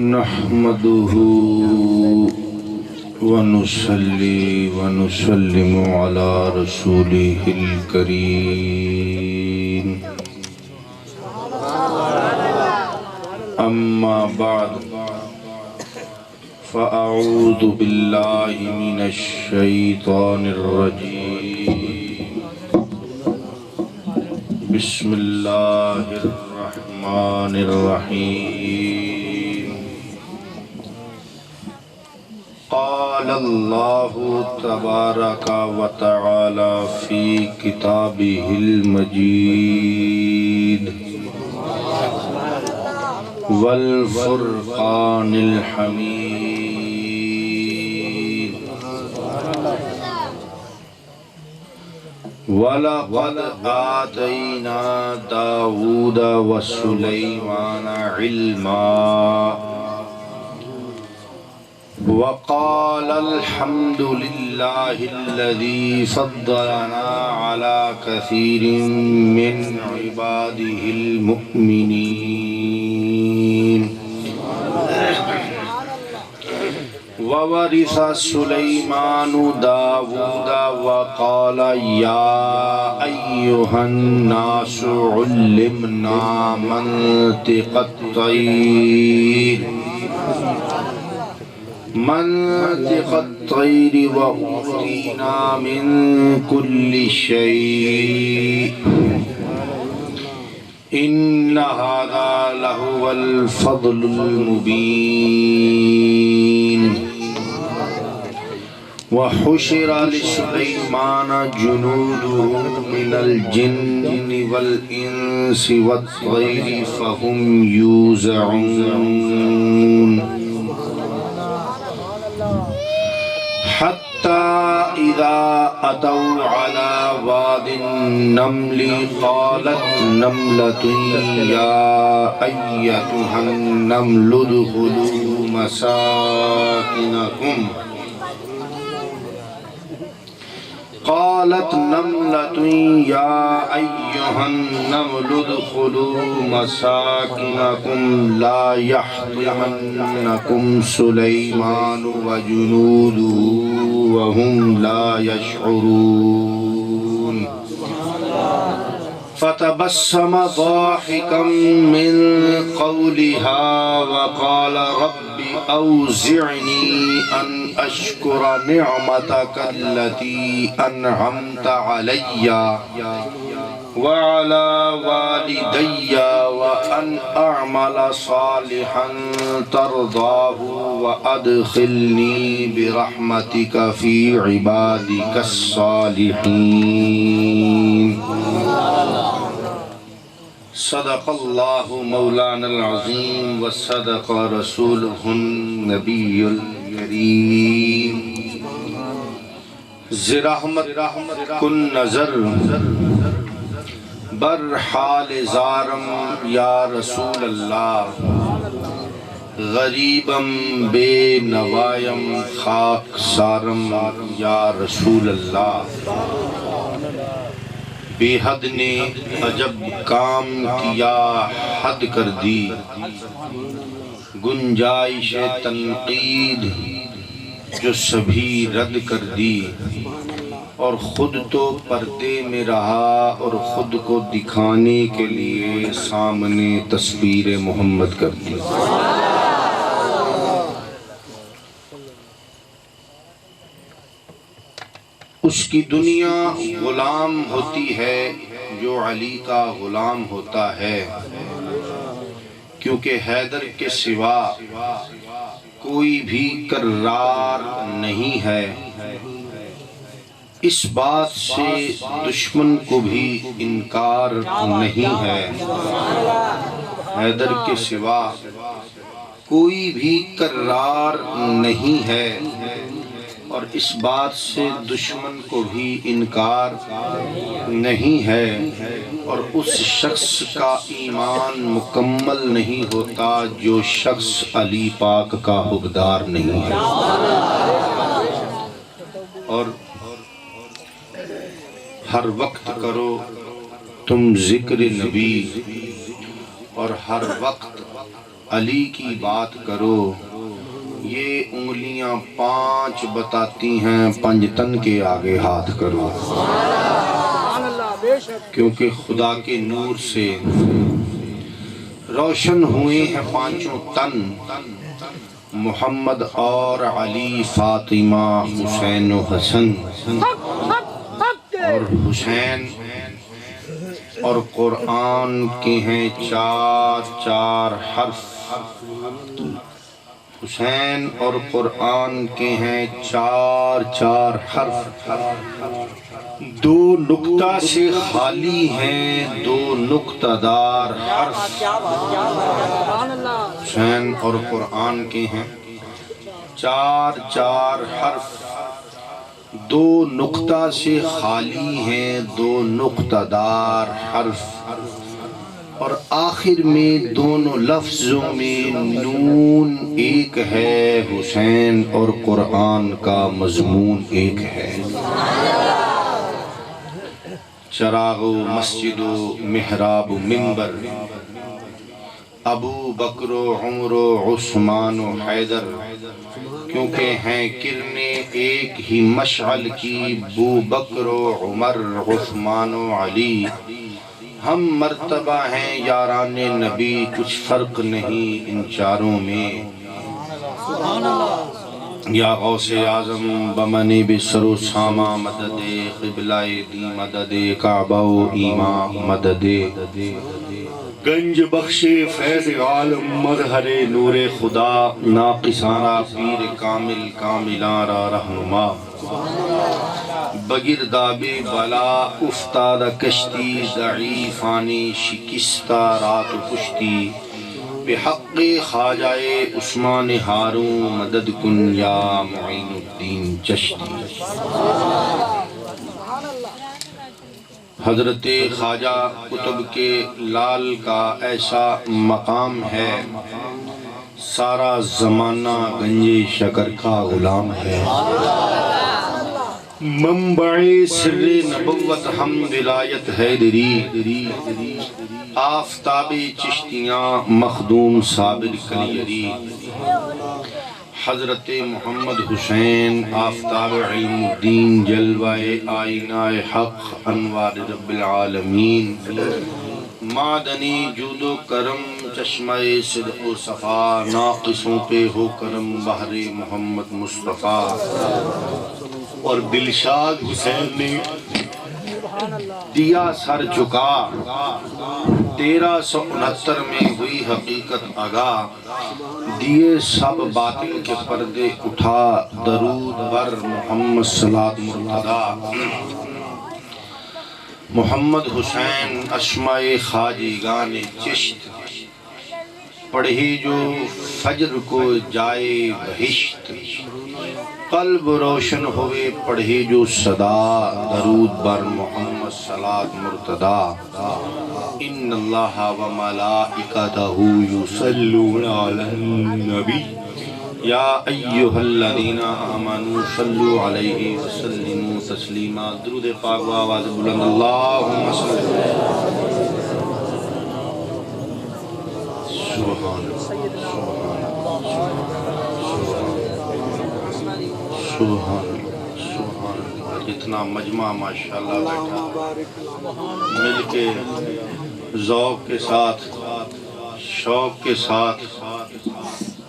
نحمده ونصلي ونسلم على رسوله الكريم أما بعد فأعوذ بالله من الشيطان الرجيم بسم الله الرحمن الرحيم قال الله تبارك وتعالى في كتابه المجيد والفرقان الحميد وَلَقَدْ آتَيْنَا دَاوُودَ وَسُلَيْمَانَ عِلْمًا وقال الحمد لله الذي فضلنا على كثير من عباده المؤمنين وورث سليمان داود وقال يا أيها الناس علمنا منطق الطير وأوتينا من كل شيء إن هذا لهو الفضل المبين وحشر لسليمان جنوده من الجن والإنس والطير فهم يوزعون حتى إذا أتوا على واد النمل قالت نملة يا أيتها النمل ادخلوا مساكنكم قالت نملة يا أيها النمل ادخلوا مساكنكم لا يحطمنكم سليمان وجنوده وهم لا يشعرون فتبسم ضاحكا من قولها وقال رب أوزعني أن أشكر نعمتك التي أنعمت علي وعلى والدي وأن أعمل صالحا ترضاه وأدخلني برحمتك في عبادك الصالحين صدق الله مولانا العظيم وصدق رسوله النبي الكريم زرحمت کن نظر بر حال زارم یا رسول اللہ غریبم بے نوائم خاک سارم یا رسول اللہ بے حد نے عجب کام کیا حد کر دی گنجائش تنقید جو سبھی رد کر دی اور خود تو پردے میں رہا اور خود کو دکھانے کے لیے سامنے تصویر محمد کر دی اس کی دنیا غلام ہوتی ہے جو علی کا غلام ہوتا ہے کیونکہ حیدر کے سوا کوئی بھی کرار نہیں ہے اس بات سے دشمن کو بھی انکار نہیں ہے حیدر کے سوا کوئی بھی کرار نہیں ہے اور اس بات سے دشمن کو بھی انکار نہیں ہے اور اس شخص کا ایمان مکمل نہیں ہوتا جو شخص علی پاک کا حقدار نہیں ہے اور ہر وقت کرو تم ذکر نبی اور ہر وقت علی کی بات کرو، یہ انگلیاں 5 بتاتی ہیں پنجتن کے آگے ہاتھ کرو، کیونکہ خدا کے نور سے روشن ہوئے ہیں 5 تن، محمد اور علی، فاطمہ، حسین و حسن، اور حسین اور قرآن کے ہیں 4 حرف، حسین اور قرآن کے ہیں 4 حرف، 2 نقطہ سے خالی ہیں 2 نقطہ دار حرف، حسین اور قرآن کے ہیں 4 حرف، 2 نقطہ سے خالی ہیں 2 نقطہ دار حرف، اور آخر میں دونوں لفظوں میں نون ایک ہے، حسین اور قرآن کا مضمون ایک ہے۔ چراغ و مسجد و محراب و منبر، ابو بکر و عمر و عثمان و حیدر، کیونکہ ہیں کرنے ایک ہی مشعل کی، ابو بکر و عمر، عثمان و علی، ہم مرتبہ ہیں یاران نبی، کچھ فرق نہیں ان چاروں میں۔ یا غوث اعظم بمنیب سر و سامہ مدد، قبلہ دی مدد، کعبہ و ایمان مدد، گنج بخش فیض عالم، مظہر نور خدا، ناقصانہ پیر کامل کاملاں را رہنما، بگرداب بلا افتادہ کشتی، ضعیفانی شکستہ رات و کشتی، بحق خواجہ عثمان ہارون، مدد کن یا معین الدین چشتی۔ حضرت خواجہ قطب کے لال کا ایسا مقام ہے، سارا زمانہ گنج شکر کا غلام ہے، منبع سر نبوت ہم ولایت حیدری، آفتاب چشتیاں مخدوم صابر کلیری، حضرت محمد حسین آفتاب علم الدین، جلوہ آئینہ حق، انوار رب العالمین، معدنی جود و کرم، چشمہ صدق و صفا، ناقصوں پہ ہو کرم بحر محمد مصطفیٰ۔ اور دلشاد حسین نے دیا سر جھکا، 1369 میں ہوئی حقیقت آگاہ، دیے سب باطل کے پردے اٹھا، درود بر محمد صلاۃ مرتضی۔ محمد حسین اسماء خواجگان چشت، پڑھے جو فجر کو جائے بہشت، قلب روشن ہوئے پڑھے جو صدا، درود بر محمد صلاۃ مرتضی۔ ان اللہ و ملائکتہ یصلون علی النبی، یا ایہا الذین آمنوا صلوا علیہ وسلموا تسلیما۔ درود پاک و آواز بلند، اللہم صل سبحان سبحان، جتنا مجمع ماشاءاللہ بیٹھا، مل کے ذوق کے ساتھ، شوق کے ساتھ،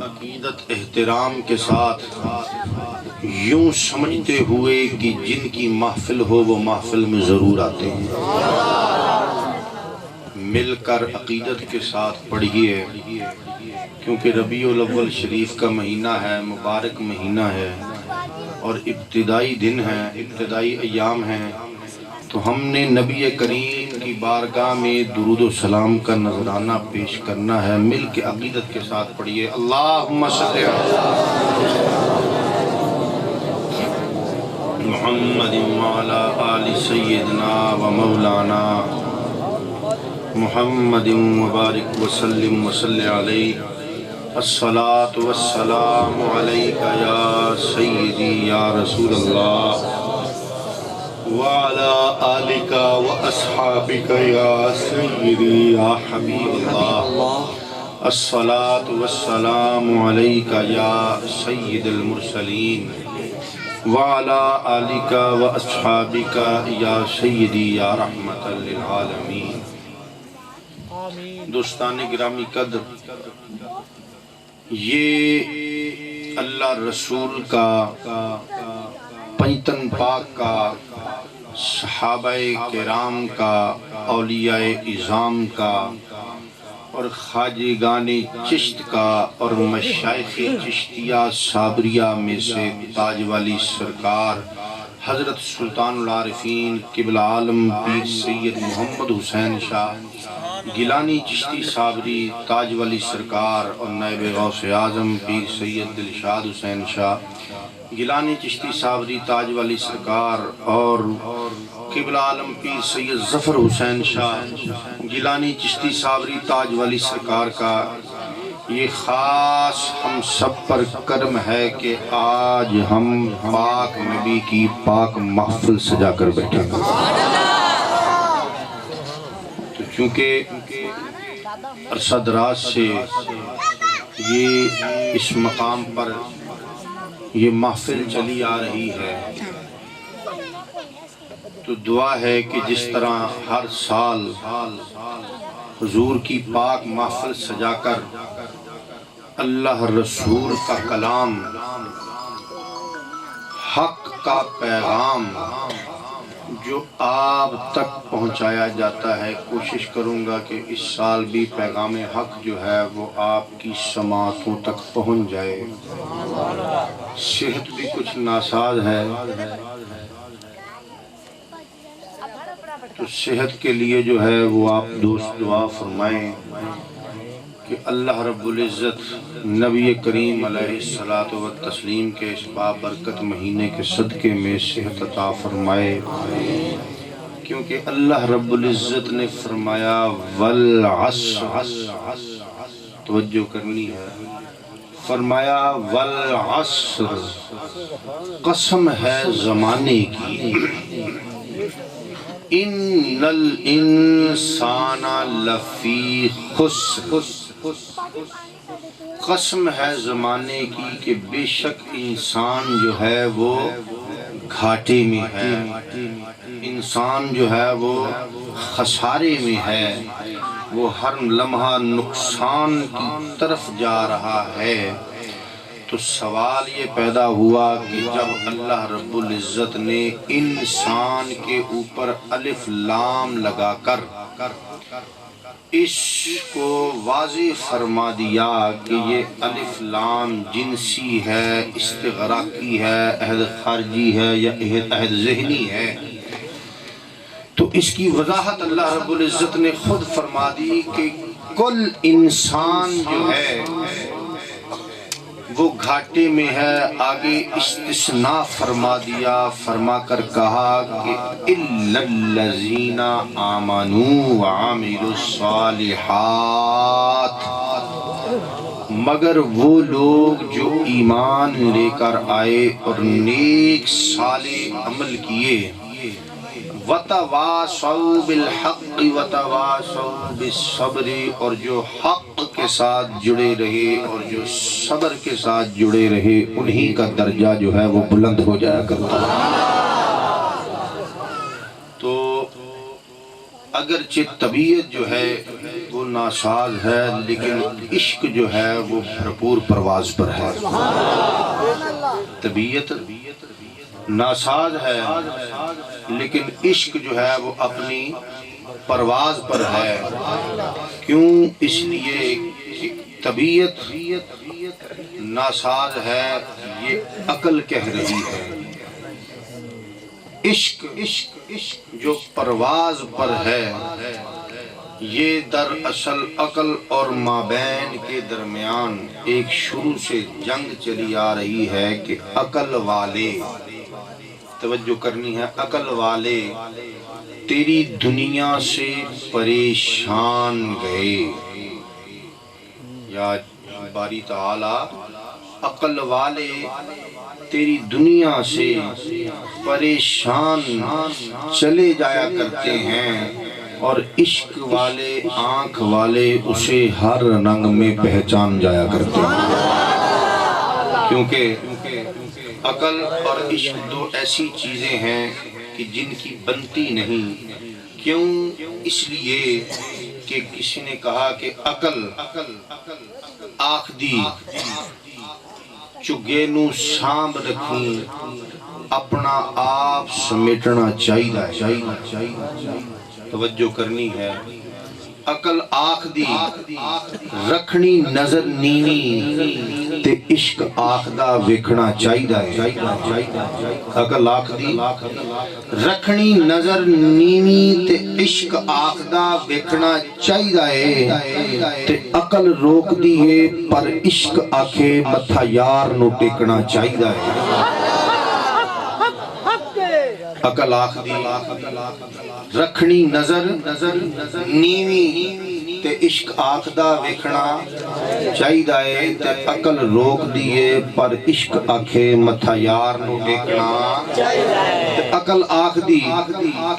عقیدت احترام کے ساتھ، یوں سمجھتے ہوئے کہ جن کی محفل ہو وہ محفل میں ضرور آتے ہیں، مل کر عقیدت کے ساتھ پڑھیے، کیونکہ ربیع الاول شریف کا مہینہ ہے، مبارک مہینہ ہے، اور ابتدائی دن ہیں، ابتدائی ایام ہیں، تو ہم نے نبی کریم کی بارگاہ میں درود و سلام کا نذرانہ پیش کرنا ہے، مل کے عقیدت کے ساتھ پڑھیے، اللہم صلی علی محمد وعلی آل سیدنا و مولانا محمد مبارک وسلم وصلی علیہ، الصلاة والسلام علیکہ یا سیدی یا رسول اللہ، وعلی آلکہ و اصحابکہ یا سیدی یا حبیب اللہ، الصلاة والسلام علیکہ یا سید المرسلین وعلا آلکہ و اصحابکہ یا سیدی یا رحمت للعالمین۔ دوستان گرامی قدر، یہ اللہ رسول کا، پنجتن پاک کا، صحابہ کرام کا، اولیاء اعظام کا اور خواجگان چشت کا اور مشائخ چشتیہ صابریہ میں سے تاج والی سرکار حضرت سلطان العارفین قبلہ عالم پیر سید محمد حسین شاہ گیلانی چشتی صابری تاج والی سرکار اور نائب غوث اعظم پیر سید دلشاد حسین شاہ گیلانی چشتی صابری تاج والی سرکار اور قبلہ عالم پیر سید ظفر حسین شاہ گیلانی چشتی صابری تاج والی سرکار کا یہ خاص ہم سب پر کرم ہے کہ آج ہم پاک نبی کی پاک محفل سجا کر بیٹھے ہیں۔ تو چونکہ عرصہ دراز سے یہ اس مقام پر یہ محفل چلی آ رہی ہے، تو دعا ہے کہ جس طرح ہر سال حضور کی پاک محفل سجا کر اللہ رسول کا کلام، حق کا پیغام جو آپ تک پہنچایا جاتا ہے، کوشش کروں گا کہ اس سال بھی پیغام حق جو ہے وہ آپ کی سماعتوں تک پہنچ جائے۔ صحت بھی کچھ ناساز ہے، تو صحت کے لیے جو ہے وہ آپ دوست دعا فرمائیں کہ اللہ رب العزت نبی کریم علیہ الصلاۃ والتسلیم کے اس بابرکت مہینے کے صدقے میں صحت عطا فرمائے، کیونکہ اللہ رب العزت نے فرمایا والعصر، توجہ کرنی ہے، فرمایا والعصر، قسم ہے زمانے کی، ان الانسان لفی خسر، قسم ہے زمانے کی کہ بے شک انسان جو ہے وہ گھاٹے میں ہے، انسان جو ہے وہ خسارے میں ہے، وہ ہر لمحہ نقصان کی طرف جا رہا ہے۔ تو سوال یہ پیدا ہوا کہ جب اللہ رب العزت نے انسان کے اوپر الف لام لگا کر اس کو واضح فرما دیا کہ یہ الف لام جنسی ہے، استغراقی ہے، عہد خارجی ہے یا عہد ذہنی ہے، تو اس کی وضاحت اللہ رب العزت نے خود فرما دی کہ کل انسان جو ہے وہ گھاٹے میں ہے۔ آگے استثناء فرما دیا، فرما کر کہا کہ اِلَّا الَّذِينَ آمَنُوا وَعَمِلُوا الصَّالِحَاتِ، مگر وہ لوگ جو ایمان لے کر آئے اور نیک صالح عمل کیے، وَتَوَاصَوْا بِالْحَقِّ وَتَوَاصَوْا بِالصَّبْرِ، اور جو حق کے ساتھ جڑے رہے اور جو صبر کے ساتھ جڑے رہے، انہی کا درجہ جو ہے وہ بلند ہو جایا کرتا ہے۔ تو اگرچہ طبیعت جو ہے وہ ناساز ہے، لیکن عشق جو ہے وہ بھرپور پرواز پر ہے۔ طبیعت ناساز ہے لیکن عشق جو ہے وہ اپنی پرواز پر ہے۔ کیوں؟ اس لیے کہ طبیعت ناساز ہے، یہ عقل کہہ رہی ہے۔ عشق جو پرواز پر ہے، یہ دراصل عقل اور مابین کے درمیان ایک شروع سے جنگ چلی آ رہی ہے کہ عقل والے، توجہ کرنی ہے، عقل والے تیری دنیا سے پریشان گئے، یا باری تعالی عقل والے تیری دنیا سے پریشان چلے جایا کرتے ہیں، اور عشق والے آنکھ والے اسے ہر رنگ میں پہچان جایا کرتے ہیں، کیونکہ عقل اور عشق دو ایسی چیزیں ہیں کہ جن کی بنتی نہیں۔ کیوں؟ اس لیے کہ کسی نے کہا کہ عقل آنکھ دی چگے نو سانب رکھیں، اپنا آپ سمیٹنا چاہیے۔ توجہ کرنی ہے۔ عقل آنکھ دی رکھنی نظر نیوی تے عشق آنکھ دا ویکھنا چاہیے۔ عقل آنکھ دی رکھنی نظر نیوی تے عشق آنکھ دا ویکھنا چاہیے، تے عقل روک دی ہے پر عشق آکھے متھا یار نو ٹیکنا چاہیے۔ عقل آنکھ دی رکھنی نظر نیوی تے عشق آنکھ دا ویکھنا چاہیے، تے عقل روک دیے پر عشق آکھے متھا یار نو ٹیکنا۔ تے عقل آنکھ دی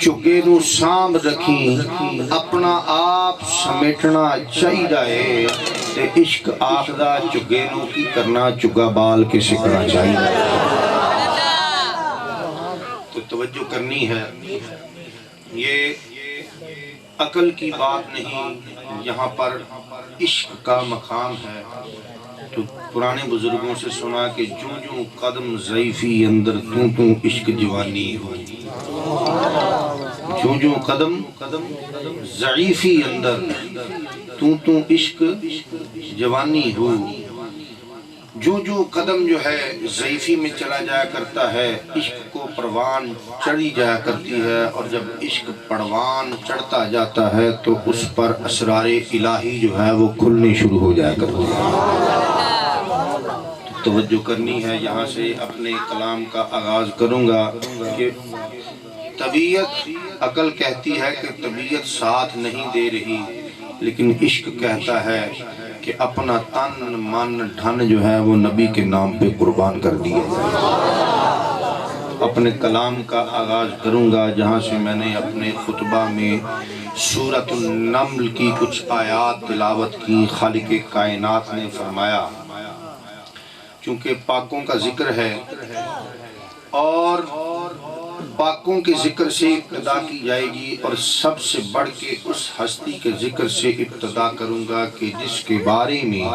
چگے نو سانب رکھیں، اپنا آپ سمیٹنا چاہیے، تے عشق آنکھ دا چگے نو کی کرنا چگا بال کے سکنا چاہیے۔ تو توجہ کرنی ہے، یہ عقل کی بات نہیں، یہاں پر عشق کا مقام ہے۔ تو پرانے بزرگوں سے سنا کہ جوں جوں قدم ضعیفی اندر توں عشق جوانی ہو، جوں جوں قدم ضعیفی اندر توں عشق جوانی ہو۔ جو جو قدم جو ہے ضعیفی میں چلا جایا کرتا ہے، عشق کو پروان چڑھی جایا کرتی ہے، اور جب عشق پروان چڑھتا جاتا ہے تو اس پر اسرار الہی جو ہے وہ کھلنے شروع ہو جایا کرتی ہے۔ توجہ کرنی ہے، یہاں سے اپنے کلام کا آغاز کروں گا کہ طبیعت، عقل کہتی ہے کہ طبیعت ساتھ نہیں دے رہی، لیکن عشق کہتا ہے کہ اپنا تن من دھن جو ہے وہ نبی کے نام پہ قربان کر دیا۔ اپنے کلام کا آغاز کروں گا جہاں سے میں نے اپنے خطبہ میں سورۃ النمل کی کچھ آیات تلاوت کی۔ خالق کائنات نے فرمایا، چونکہ پاکوں کا ذکر ہے اور پاکوں کے ذکر سے ابتدا کی جائے گی، اور سب سے بڑھ کے اس ہستی کے ذکر سے ابتدا کروں گا کہ جس کے بارے میں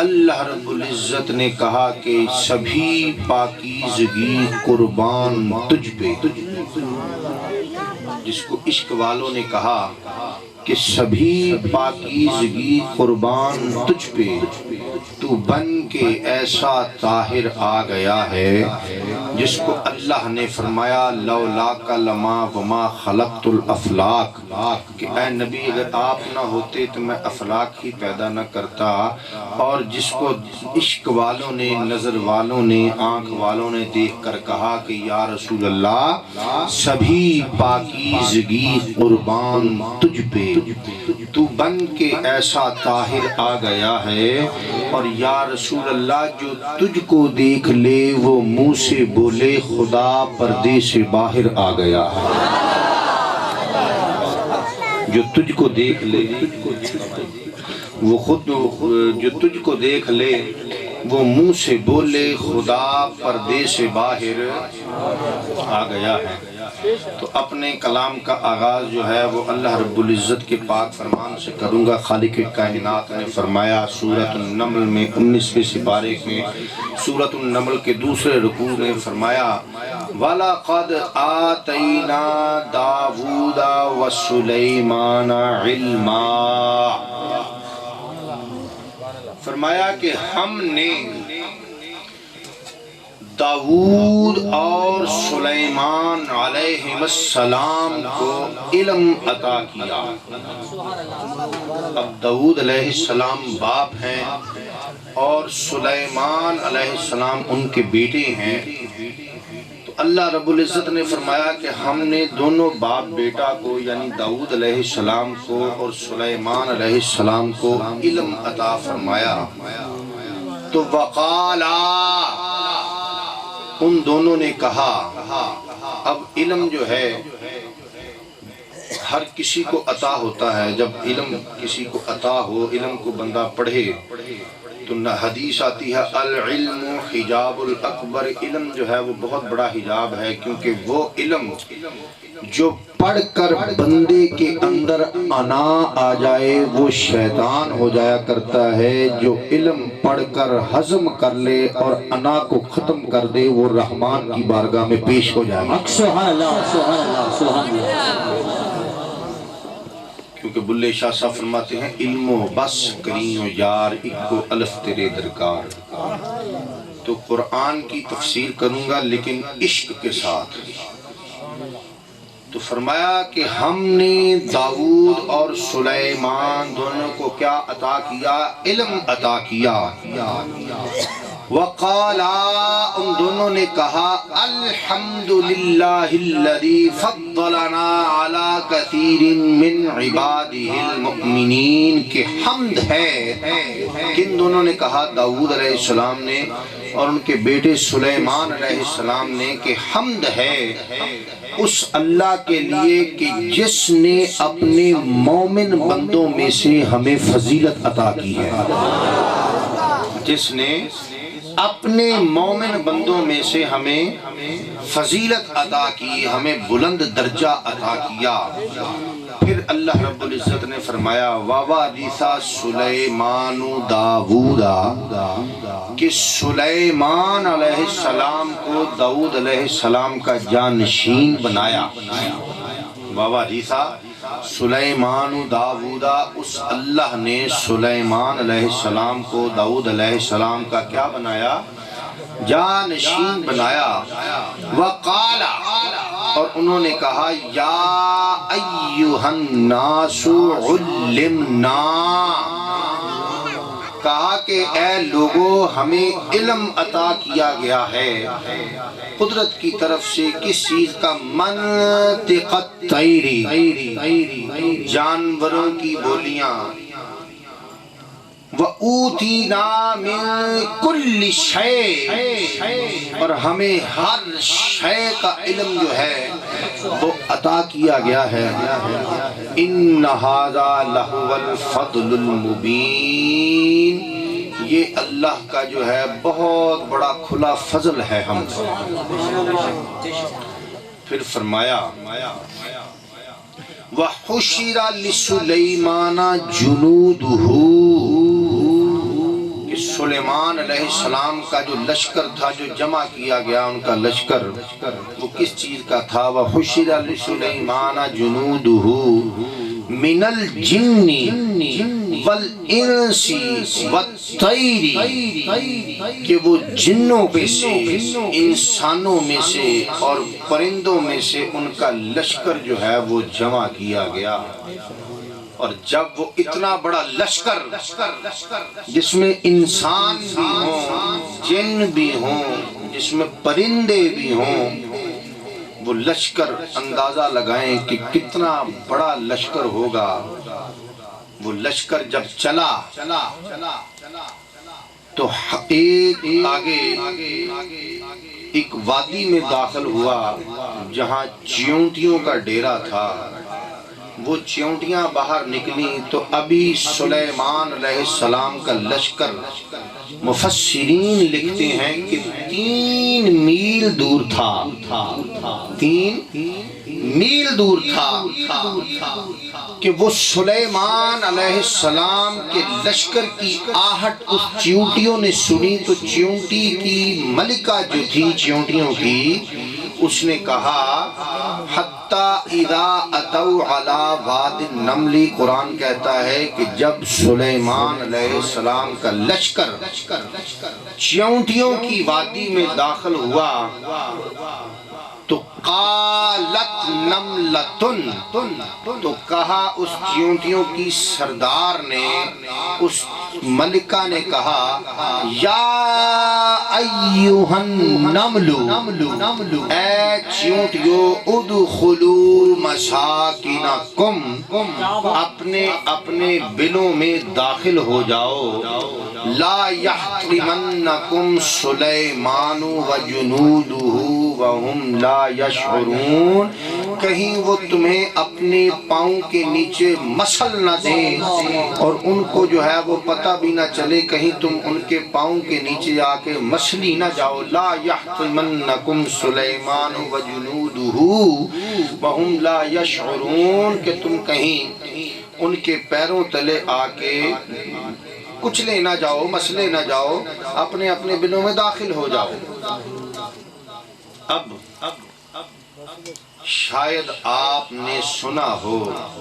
اللہ رب العزت نے کہا کہ سبھی پاکیزگی قربان تجھ پہ، جس کو عشق والوں نے کہا کہ سبھی پاکیزگی قربان تجھ پہ، تو بن کے ایسا طاہر آ گیا ہے، جس کو اللہ نے فرمایا لولاک لما وما خلقت الافلاک، کہ اے نبی اگر آپ نہ ہوتے تو میں افلاک ہی پیدا نہ کرتا۔ اور جس کو عشق والوں نے، نظر والوں نے، آنکھ والوں نے دیکھ کر کہا کہ یا رسول اللہ سبھی پاکیزگی قربان تجھ پہ، تو بن کے ایسا طاہر آ گیا ہے، اور یا رسول اللہ جو تجھ کو دیکھ لے وہ منہ سے بولے خدا پردے سے باہر آ گیا ہے۔ جو تجھ کو دیکھ لے وہ خود، جو تجھ کو دیکھ لے وہ منہ سے بولے خدا پردے سے باہر آ گیا ہے۔ تو اپنے کلام کا آغاز جو ہے وہ اللہ رب العزت کے پاک فرمان سے کروں گا۔ خالق کائنات نے فرمایا سورۃ النمل میں 19ویں سپارے میں، سورۃ النمل کے دوسرے رکوع میں فرمایا وَلَقَدْ آتَيْنَا دَاوُودَ وَسُلَيْمَانَ عِلْمًا، فرمایا کہ ہم نے داؤد اور سلیمان علیہ السلام کو علم عطا کیا۔ اب داؤد علیہ السلام باپ ہیں اور سلیمان علیہ السلام ان کے بیٹے ہیں، تو اللہ رب العزت نے فرمایا کہ ہم نے دونوں باپ بیٹا کو یعنی داؤد علیہ السلام کو اور سلیمان علیہ السلام کو علم عطا فرمایا۔ تو وقالا، ان دونوں نے کہا، اب علم جو ہے ہر کسی کو عطا ہوتا ہے. جب علم کسی کو عطا ہو، علم کو بندہ پڑھے تو نہ حدیث آتی ہے العلم حجاب الاکبر، علم جو ہے وہ بہت بڑا حجاب ہے، کیونکہ وہ علم جو پڑھ کر بندے کے اندر انا آ جائے وہ شیطان ہو جایا کرتا ہے، جو علم پڑھ کر ہضم کر لے اور انا کو ختم کر دے وہ رحمان کی بارگاہ میں پیش ہو جائے. سبحان اللہ سبحان اللہ سبحان اللہ. کیونکہ بلے شاہ صاحب فرماتے ہیں علم و بس کریں و یار اکو الف تیرے درکار. تو قرآن کی تفسیر کروں گا لیکن عشق کے ساتھ. تو فرمایا کہ ہم نے داؤد اور سلیمان دونوں کو کیا عطا کیا؟ علم عطا کیا. وقالا، ان دونوں نے کہا الحمدللہ الذی فضلنا علی کثیر من عبادہ المؤمنین، کہ حمد ہے. کن دونوں نے کہا؟ داؤد علیہ السلام نے اور ان کے بیٹے سلیمان علیہ السلام نے، کہ حمد ہے اس اللہ کے لیے کہ جس نے اپنے مومن بندوں میں سے ہمیں فضیلت عطا کی ہے. جس نے اپنے مومن بندوں میں سے ہمیں فضیلت عطا کی، ہمیں بلند درجہ عطا کیا. پھر اللہ رب العزت نے فرمایا وَوَارِثَ سُلَيْمَانُ دَاوُودَ، کہ سلیمان علیہ السلام کو داؤد علیہ السلام کا جانشین بنایا. وَوَارِثَ سلیمان داوود، اس اللہ نے سلیمان علیہ السلام کو داؤد علیہ السلام کا کیا بنایا؟ جانشین بنایا. وقال، اور انہوں نے کہا یا ایھا الناس علمنا، کہا کہ اے لوگو ہمیں علم عطا کیا گیا ہے قدرت کی طرف سے. کس چیز کا؟ منطق الطیر، جانوروں کی بولیاں. وَأُوتِينَا مِن كُلِّ شَيْءٍ، اور ہمیں ہر شے کا علم جو ہے وہ عطا کیا گیا ہے. إِنَّ هَذَا لَهُوَ الْفَضْلُ الْمُبِينُ، یہ اللہ کا جو ہے بہت بڑا کھلا فضل ہے ہم سے. پھر فرمایا وَحُشِرَ لِسُلَيْمَانَ جُنُودُهُ، کہ سلیمان علیہ السلام کا جو لشکر تھا، جو جمع کیا گیا ان کا لشکر، وہ کس چیز کا تھا؟ وَحُشِرَ لِسُلَيْمَانَ جُنُودُهُ من الجن والانس والطیر، کہ وہ جنوں میں سے، انسانوں میں سے اور پرندوں میں سے ان کا لشکر جو ہے وہ جمع کیا گیا. اور جب وہ اتنا بڑا لشکر جس میں انسان بھی ہوں، جن بھی ہوں، جس میں پرندے بھی ہوں، وہ لشکر اندازہ لگائیں کہ کتنا بڑا لشکر ہوگا. وہ لشکر جب چلا تو ایک آگے ایک وادی میں داخل ہوا جہاں چیونٹیوں کا ڈیرا تھا. وہ چیونٹیاں باہر نکلی تو ابھی سلیمان علیہ السلام کا لشکر، مفسرین لکھتے ہیں کہ 3 میل دور تھا. 3 میل دور تھا کہ وہ سلیمان علیہ السلام کے لشکر کی آہٹ اس چیونٹیوں نے سنی. تو چیونٹی کی ملکہ جو تھی چیونٹیوں کی، اس نے کہا حتی اذا اتوا علی واد النمل، قرآن کہتا ہے کہ جب سلیمان علیہ السلام کا لشکر چیونٹیوں کی وادی میں داخل ہوا تو قالت نملتن، تو کہا اس چیونٹیوں کی سردار نے، اس ملکہ نے کہا یا ایھا النمل، اے چیونٹیوں ادخلوا مساکنکم، اپنے اپنے بلوں میں داخل ہو جاؤ. لا یحطمنکم سلیمان وجنودہ وہم لا یشعرون، کہیں وہ تمہیں اپنے پاؤں کے نیچے مسل نہ دیں اور ان کو جو ہے وہ پتہ بھی نہ چلے، کہیں تم ان کے پاؤں کے نیچے آ کے مسلی نہ جاؤ۔ لا یحطمنکم سلیمان وجنودہ وہم لا یشعرون، کہ تم کہیں ان کے پیروں تلے آ کے کچلے نہ جاؤ، مسلے نہ جاؤ، اپنے اپنے بلوں میں داخل ہو جاؤ۔ اب شاید آپ نے سنا ہو،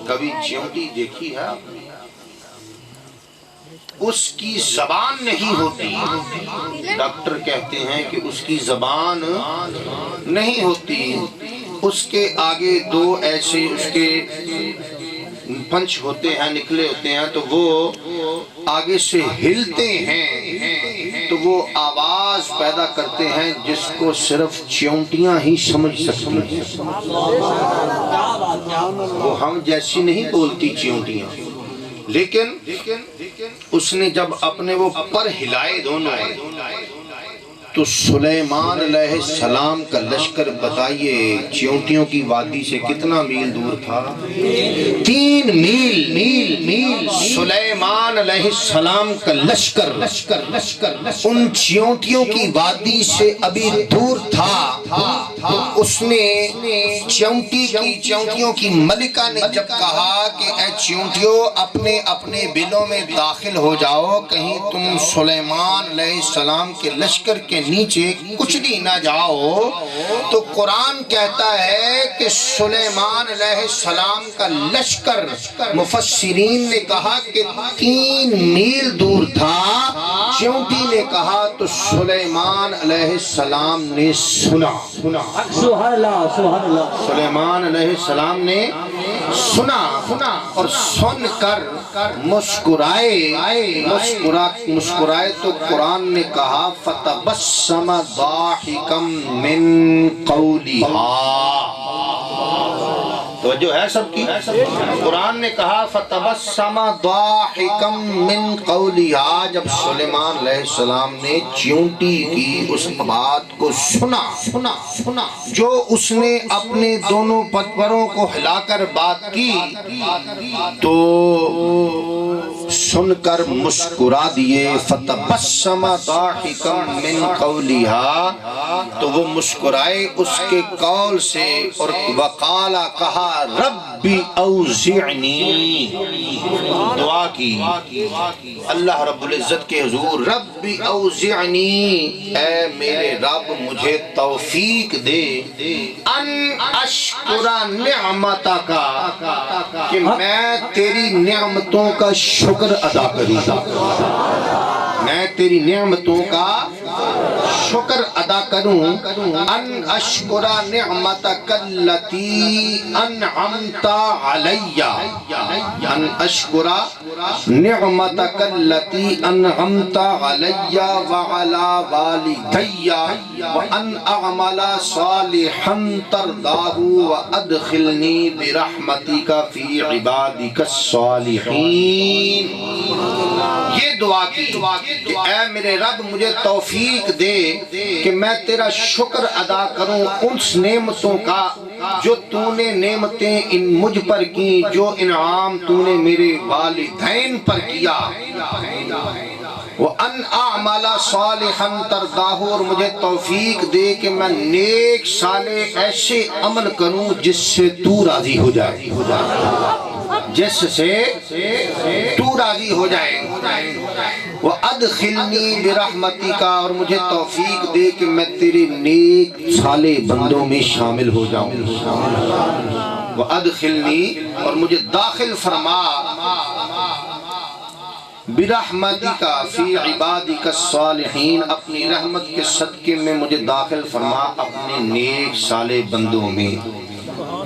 کبھی چیونٹی دیکھی ہے آپ نے؟ اس کی زبان نہیں ہوتی، ڈاکٹر کہتے ہیں کہ اس کی زبان نہیں ہوتی، اس کے آگے دو ایسے اس کے پنچ ہوتے ہیں، نکلے ہوتے ہیں، تو وہ آگے سے ہلتے ہیں تو وہ آواز پیدا کرتے ہیں جس کو صرف چیونٹیاں ہی سمجھ سکتی ہیں۔ وہ ہم جیسی نہیں بولتی چیونٹیاں، لیکن اس نے جب اپنے وہ پر ہلائے دونوں، تو سلیمان علیہ السلام کا لشکر بتائیے چیونٹیوں کی وادی سے کتنا میل دور تھا؟ 3 میل سلیمان علیہ السلام کا لشکر ان چیونٹیوں کی وادی سے ابھی دور تھا۔ تو اس نے چیونٹیوں کی ملکہ نے جب کہا کہ اے چیونٹیوں اپنے اپنے بلوں میں داخل ہو جاؤ، کہیں تم سلیمان علیہ السلام کے لشکر کے نیچے کچلی نہ جاؤ، تو قرآن کہتا ہے کہ سلیمان علیہ السلام کا لشکر، مفسرین نے کہا کہ 3 میل دور تھا۔ چیونٹی نے کہا تو سلیمان علیہ السلام نے سنا۔ سبحان اللہ سبحان اللہ۔ سلیمان علیہ السلام نے سنا اور سن کر مسکرائے تو قرآن نے کہا فتبسم ضاحکا من قولها۔ توجہ ہے سب کی؟ قرآن نے کہا فتبسم ضاحکا من قولها، جب سلیمان علیہ السلام نے چیونٹی کی اس بات کو سنا جو اس نے اپنے دونوں پروں کو ہلا کر بات کی، تو سن کر مسکرا دیے۔ فتبسم ضاحکا من قولها، تو وہ مسکرائے اس کے قول سے، اور وقالا کہا ربی اوزعنی، دعا کی اللہ رب العزت کے حضور، ربی اوزعنی، اے میرے رب مجھے توفیق دے، ان اشکر نعمتک، کہ میں تیری نعمتوں کا شکر ادا کروں، میں تیری نعمتوں کا شکر ادا کروں، ان اشکر نعمتک التی انعمت علی، ان اشکر نعمتک التی انعمت علی وعلی والدی وان اعمل صالحا ترضاه وادخلنی برحمتک فی عبادک الصالحین۔ یہ دعا کی کہ اے میرے رب مجھے توفیق دے کہ میں تیرا شکر ادا کروں ان نعمتوں کا جو تو نے نعمتیں ان مجھ پر کی، جو انعام تو نے میرے والدین پر کیا، وَأَنْ أَعْمَلَ صَالِحًا تَرْضَاهُ، اور مجھے توفیق دے کہ میں نیک صالح ایسے عمل کروں جس سے تو راضی ہو جائے، جس سے تو راضی ہو جائے۔ وَأَدْخِلْنِي بِرَحْمَتِكَ، اور مجھے توفیق دے کہ میں تیرے نیک صالح بندوں میں شامل ہو جاؤں۔ وَأَدْخِلْنِي، اور مجھے داخل فرما، برحمتک فی عبادک الصالحین، اپنی رحمت کے صدقے میں مجھے داخل فرما اپنے نیک صالح بندوں میں۔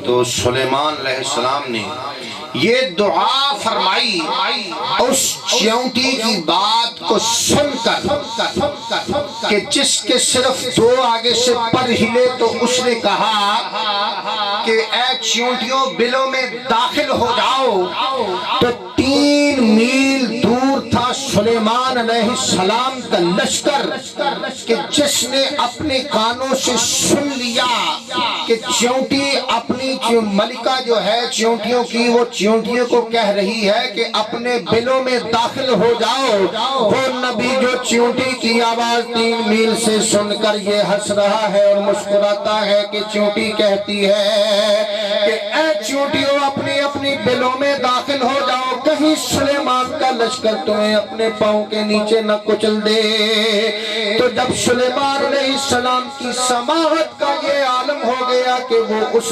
تو سلیمان علیہ السلام نے یہ دعا فرمائی، اس چیونٹی کی بات کو سن کر کہ جس کے صرف 2 آگے سے پر ہلے، تو اس نے کہا کہ اے چیونٹیوں بلوں میں داخل ہو جاؤ، تو 3 میل دور تھا سلیمان علیہ السلام کا لشکر کہ جس نے اپنے کانوں سے سن لیا کہ چیونٹی اپنی ملکہ جو ہے چیونٹیوں کی، وہ چیونٹیوں کو کہہ رہی ہے کہ اپنے بلوں میں داخل ہو جاؤ، وہ نبی جو چیونٹی کی آواز 3 میل سے سن کر یہ ہنس رہا ہے اور مسکراتا ہے کہ چیونٹی کہتی ہے کہ اے چیونٹیوں اپنی اپنی بلوں میں داخل ہو جاؤ، کہیں سلیمان کا لشکر تمہیں اپنے پاؤں کے نیچے نہ کچل دے۔ تو جب سلیمان علیہ السلام کی سماعت کا یہ عالم ہو گیا کہ وہ اس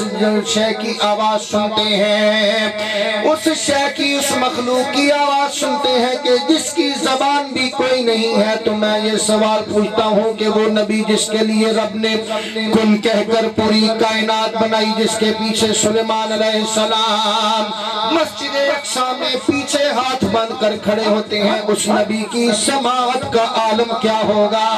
شے کی آواز سنتے ہیں، اس شے کی، اس مخلوق کی آواز سنتے ہیں کہ جس کی زبان بھی کوئی نہیں ہے، تو میں یہ سوال پوچھتا ہوں کہ وہ نبی جس کے لیے رب نے کن کہہ کر پوری کائنات بنائی، جس کے پیچھے سلیمان علیہ السلام مسجد اقصی میں پیچھے ہاتھ بند کر کھڑے ہوتے ہیں، اس نبی کی سماعت کا عالم کیا ہوگا؟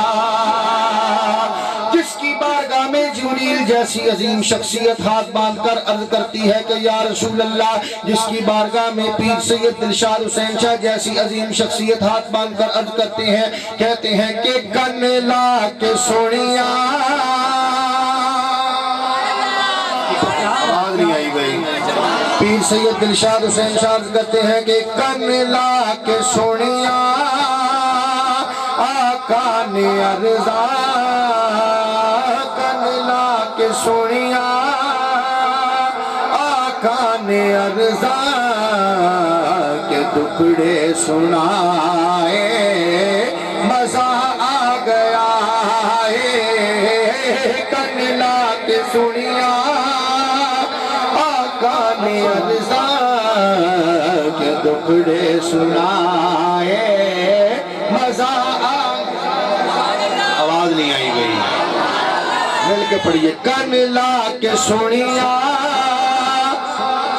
جس کی بارگاہ میں جبریل جیسی عظیم شخصیت ہاتھ باندھ کر عرض کرتی ہے کہ یا رسول اللہ، جس کی بارگاہ میں پیر سید دلشاد حسین شاہ جیسی عظیم شخصیت ہاتھ باندھ کر عرض کرتے ہیں، کہتے ہیں کہ کن لا کے سونیاں، آواز نہیں آئی بھائی، پیر سید دلشاد حسین شاہ عرض کرتے ہیں کہ کن لا کے سونیاں آقا نے عرضا، کن لا کے سونیاں آقا نے عرضا کے ٹکڑے سنائے، مزہ آ گیا ہے، کن لا کے سونیاں آقا نے عرضا کے ٹکڑے سنائے، مزہ آواز نہیں آئی گئی، مل کے پڑھیے، کن لا کے سونیاں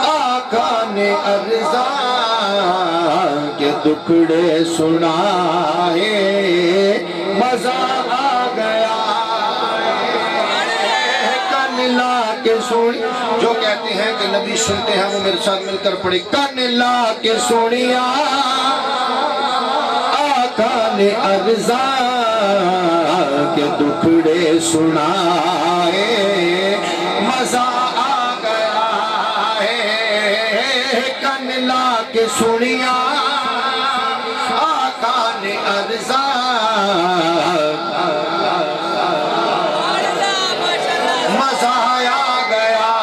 آقا نے عرضا کے ٹکڑے سنائے، مزہ آ گیا، کن لا کے سونیاں، جو کہتے ہیں کہ نبی سنتے ہیں وہ میرے ساتھ مل کر پڑھے، کن لا کے سونیاں آقا نے عرضا کے ٹکڑے سنائے، مزہ آ گیا ہے، کن لا کے سونیاں آقا نے عرضا، مزہ آ گیا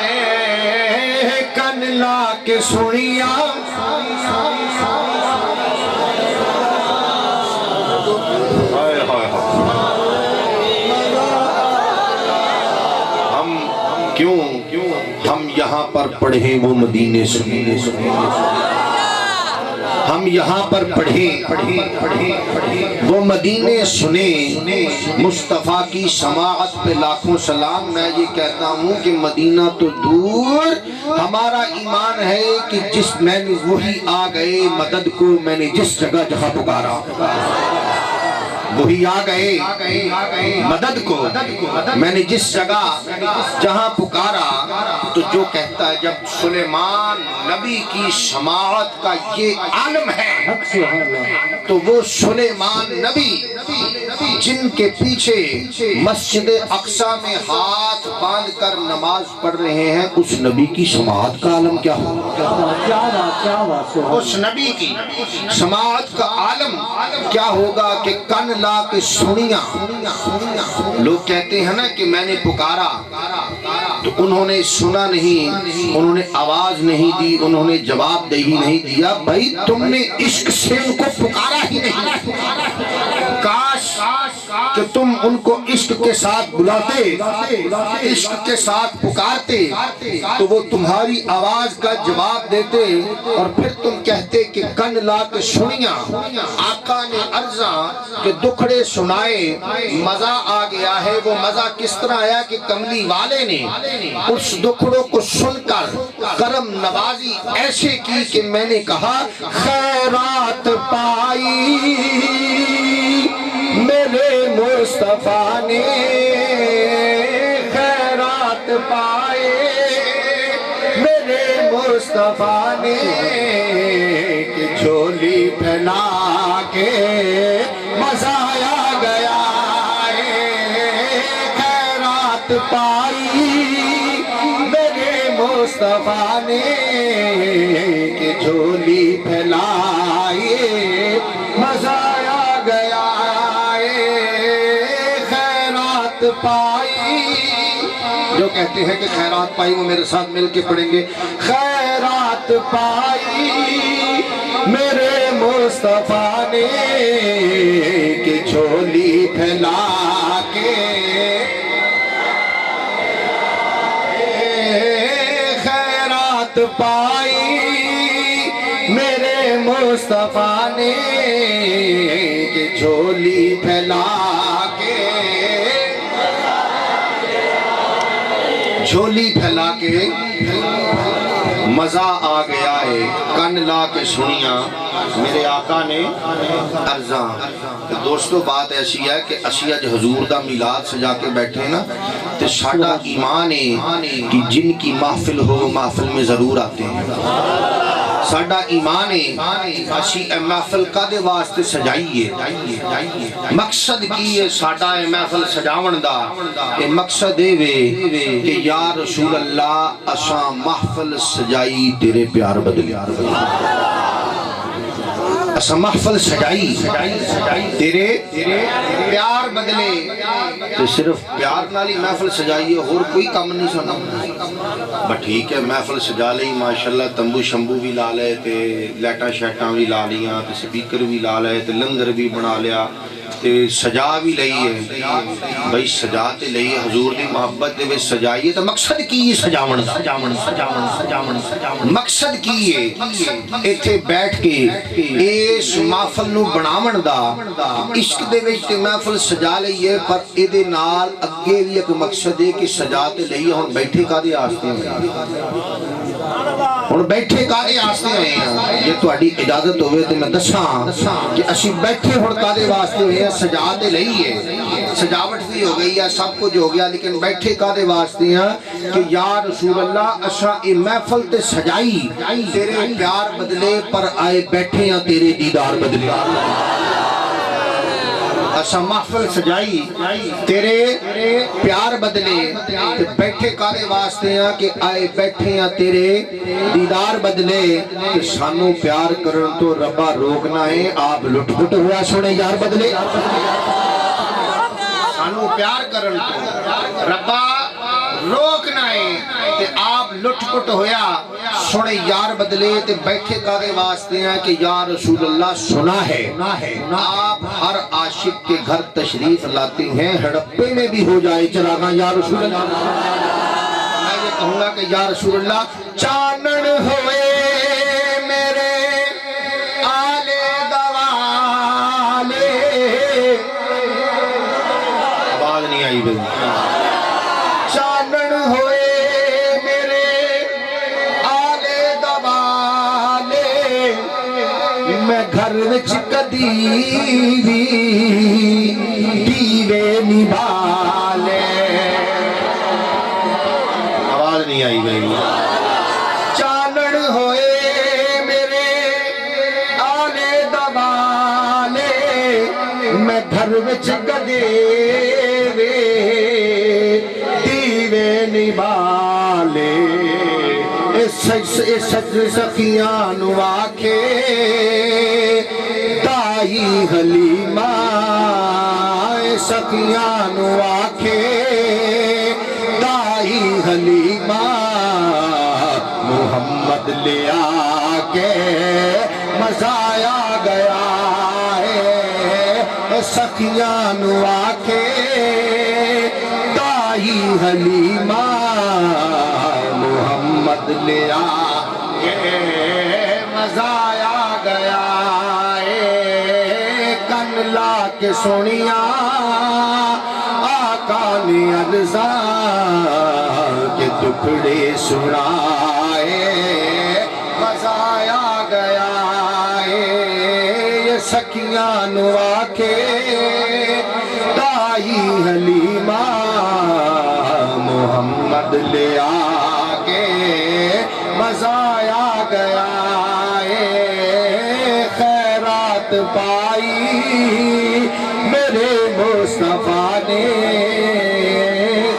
ہے، کن لا کے سونیاں، ہم یہاں پر پڑھیں وہ مدینے سنے، ہم یہاں پر پڑھیں وہ مدینے سنیں، مصطفیٰ کی سماعت پہ لاکھوں سلام۔ میں یہ کہتا ہوں کہ مدینہ تو دور، ہمارا ایمان ہے کہ جس میں نے وہی آ گئے مدد کو، میں نے جس جگہ جہاں پکارا وہی آ گئے مدد کو، میں نے جس جگہ جہاں پکارا۔ تو جو کہتا ہے جب سلیمان نبی کی سماعت کا یہ عالم ہے، تو وہ سلیمان نبی جن کے پیچھے مسجد اقصی میں ہاتھ باندھ کر نماز پڑھ رہے ہیں، اس نبی کی سماعت کا عالم کیا ہوگا؟ اس نبی کی سماعت کا عالم کیا ہوگا کہ کن لا کے سنیاں۔ لوگ کہتے ہیں نا کہ میں نے پکارا، تو انہوں نے سنا نہیں، انہوں نے آواز نہیں دی، انہوں نے جواب دہی نہیں دیا۔ بھائی تم نے عشق سے ان کو پکارا ہی نہیں، کاش کہ تم ان کو عشق کے ساتھ بلاتے، عشق کے ساتھ پکارتے، تو وہ تمہاری آواز کا جواب دیتے، اور پھر تم کہتے کہ کن لا کے سنیاں آقا نے عرضا کہ دکھڑے سنائے، مزہ آ گیا ہے۔ وہ مزہ کس طرح آیا کہ کملی والے نے اس دکھڑوں کو سن کر کرم نوازی ایسے کی کہ میں نے کہا خیرات پائی میرے مصطفیٰ نے، خیرات پائے میرے مصطفیٰ نے کہ جھولی پھیلا کے مزہ آ گیا خیرات پائی میرے مصطفیٰ نے کہ جھولی پھیلائی مزہ آ گیا خیرات پائی. جو کہتے ہیں کہ خیرات پائی وہ میرے ساتھ مل کے پڑھیں گے. خیرات پائی میرے مصطفیٰ نے کہ جھولی پھیلا کے خیرات پائی میرے مصطفیٰ نے کہ جھولی پھیلا کے جھولی پھیلا کے مزہ آ گیا ہے. کن لا کے سنیا میرے آقا نے ارزاں. دوستو بات ایسی ہے کہ اسی اج حضور دا میلاد سجا کے بیٹھے نا تو ساڈا ایمان ہے کہ جن کی محفل ہو محفل میں ضرور آتے ہیں. ساڈا ایمان ہے اسی اے محفل کدے واسطے سجائیے مقصد کی ہے ساڈا اے محفل سجاون دا اے مقصد اے وے کہ یا رسول اللہ اساں محفل سجائی تیرے پیار بدلے. اساں محفل سجائی تیرے پیار بدلے. تو صرف پیار نالی محفل سجائیے اور کوئی کام نہیں سنا. بس ٹھیک ہے محفل سجا لئی ماشاءاللہ تمبو شمبو بھی لا لے تے لیٹاں شیٹاں بھی لا لیاں تے سپیکر بھی لا لے تے لنگر بھی بنا لیا تے سجا بھی لئی ہے. بھئی سجا تے لئی ہے حضور دی محبت دے وچ سجائیے. تو مقصد کی ہے سجاون دا مقصد کی ہے ایتھے بیٹھ کے اس محفل نو بناون دا عشق دے وچ تے محفل سجا لئی ہے. پر اے دے نال اگے بھی ایک مقصد ہے کہ سجا تے لئی ہے. ہن بیٹھے کادے واسطے ہن بیٹھے کادے واسطے ہیں جے تہاڈی اجازت ہوے تے میں دساں کہ اسی بیٹھے ہن کادے واسطے ہوئے سجا تے لئی ہے. سجاوٹ بھی ہو گئی ہے سب کچھ ہو گیا لیکن بیٹھے کادے واسطے ہیں کہ یا رسول اللہ اساں اے محفل تے سجائی تیرے پیار بدلے پر آئے بیٹھے ہیں تیرے دیدار بدلے. اساں محفل سجائی تیرے پیار بدلے تے بیٹھے کادے واسطے ہیں کہ آئے بیٹھے ہیں تیرے دیدار بدلے. کہ سانو پیار کرن تو ربا روکنا ہے آپ لٹ پٹ ہوا سونے یار بدلے. سانو پیار کرن تو ربا روکنا ہے تے آپ لٹ پٹ ہویا سونے یار بدلے. تے بیٹھے کادے واسطے ہیں کہ یا رسول اللہ سنا ہے آپ ہر عاشق کے گھر تشریف لاتے ہیں ہڑپے میں بھی ہو جائے چراغاں یا رسول اللہ. میں یہ کہوں گا کہ یا رسول اللہ چانن ہوئے میرے آلے دوالے. آواز نہیں آئی بھئی. چانن ہوئے میرے آلے دوالے میں گھر وچ کدی بھی دیوے نبھالے. آواز نہیں آئی بھئی. چانن ہوئے میرے آلے دوالے میں گھر وچ کدی نبالے. سج سخیاں نو آکھے دائی حلیمہ سخیاں نو آکھے دائی حلیمہ محمد لے آکے مزہ آ گیا ہے. سخیاں نو آکھے دائی حلیمہ محمد لے آکے مزہ آ گیا ہے. کن لا کے سنیا آقا نے عرضاں کے ٹکڑے سنائے مزہ آ گیا ہے. یہ سکیاں نو آکے دائی حلیمہ محمد لے آکے مزہ پائی میرے مصطفیٰ نے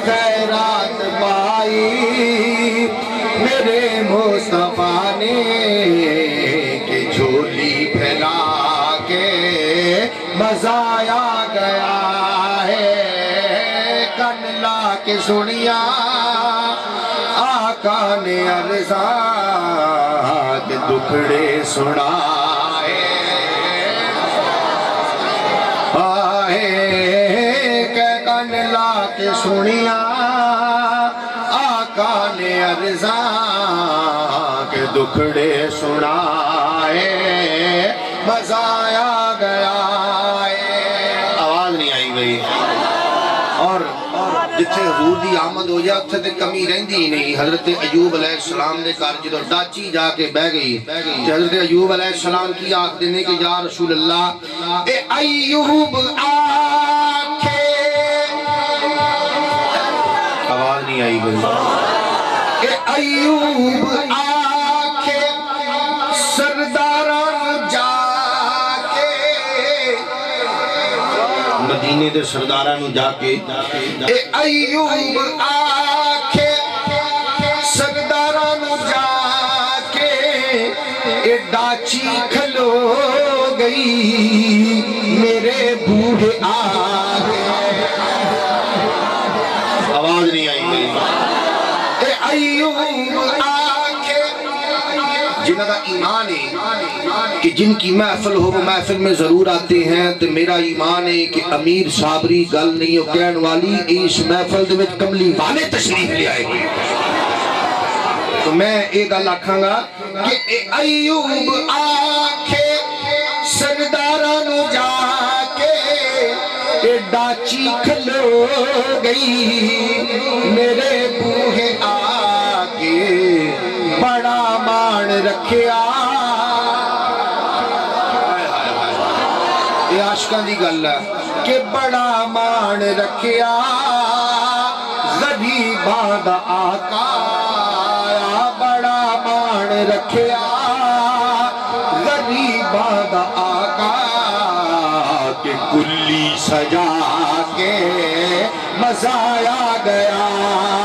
خیرات پائی میرے مصطفیٰ نے کہ جھولی پھیلا کے مزہ آ گیا ہے کن لا کے سنیا آقا نے عرضاں کے دکھڑے سنائے آئے کہ کن لا کے سنیا آقا نے عرضاں کے دکھڑے سنائے مزہ آ گیا آواز نہیں آئی بھئی اور جتھے حضور دی آمد ہو جائے اتھے تے کمی رہندی ہی نہیں حضرت ایوب علیہ السلام دے گھر جدو ڈاچی جا کے بہ گئی حضرت ایوب علیہ السلام کی آنکھ دینے کہ یا رسول اللہ اے ایوب آنکھے آواز نہیں آئی بھئی اے ایوب آنکھے سرداران جا کے مدینے دے سرداران جا کے اے ایوب آنکھے سرداران جا کے اے ڈاچی کھلو گئی میرے بوڑھے آگے آواز نہیں آئی میری اے ایوب آنکھے جنہاں دا ایمان ہے کہ جن کی محفل ہو وہ محفل میں ضرور آتے ہیں تو میرا ایمان ہے کہ امیر صابری گل نہیں ہو کہن والی اس محفل دے وچ کملی والے تشریف لے آئے تو میں ایک گل آکھاں گا کہ اے ایوب آنکھے سرداراں نو جا کے اے ڈاچی کھلو گئی میرے بوہے آ کے بڑا مان رکھیا یہ عاشقاں دی گل ہے کہ بڑا مان رکھیا غریباں دا آقا بڑا مان رکھیا غریباں دا آقا کہ کلی سجا کے مزہ آ گیا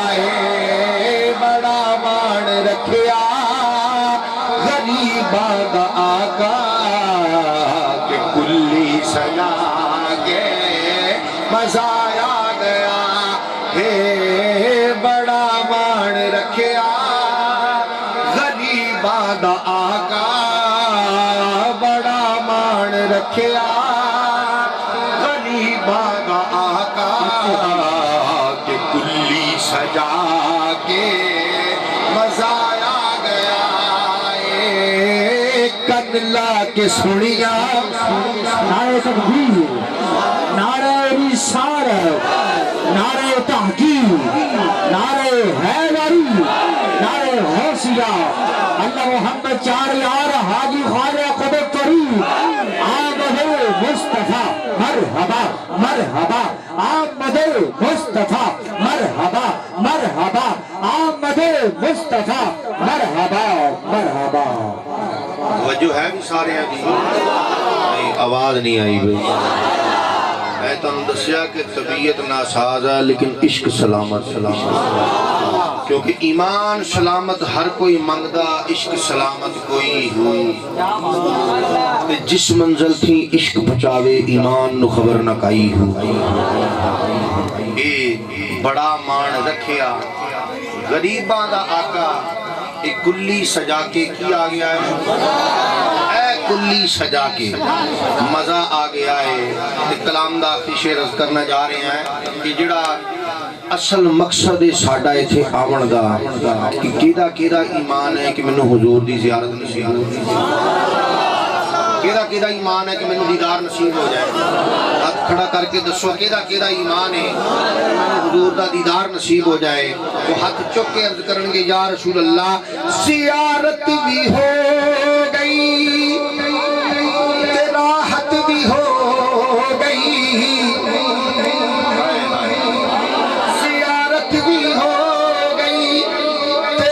ہے بڑا مان رکھیا غریباں دا آقا کہ کلی سجا کے مزہ آ گیا ہے بڑا مان رکھیا غریباں دا آقا بڑا مان رکھیا غریباں دا آقا کہ کلی سجا کے مزہ آ گیا کن لا کے سنیا نعرہ تکبیر نعرہ رسالت نعرہ تحقیق نعرہ حیدری نعرہ حوثیہ اللہ محمد چار یار حاجی خواجہ قدر کریم آمد مصطفیٰ مرحبا مرحبا آمد مصطفیٰ مرحبا مرحبا آمد مصطفیٰ مرحبا مرحبا وجہ ہے بھی سارے ہیں آواز نہیں آئی بھئی میں تم دسیا کہ طبیعت ناساز ہے لیکن عشق سلامت کیونکہ ایمان سلامت ہر کوئی منگدا عشق سلامت کوئی ہوئی جس منزل تھی عشق بچاوے ایمان نو خبر نہ کائی ہوئی اے بڑا مان رکھیا غریباں دا آقا ایک کلی سجا کے کی آ گیا ہے اے کلی سجا کے مزہ آ گیا ہے کلام دا آخری شعر عرض کرنا جا رہے ہیں کہ جڑا اصل مقصد ساڈا ایتھے آون دا کہ کیدا ایمان ہے کہ مینوں حضور دی زیارت نصیب ہو کیدا ایمان ہے کہ مینوں دیدار نصیب ہو جائے ہاتھ کھڑا کر کے دسو کیدا ایمان ہے حضور دا دیدار نصیب ہو جائے وہ ہاتھ چک کے عرض کرن گے یا رسول اللہ زیارت بھی ہو گئی راحت بھی ہو گئی زیارت بھی ہو گئی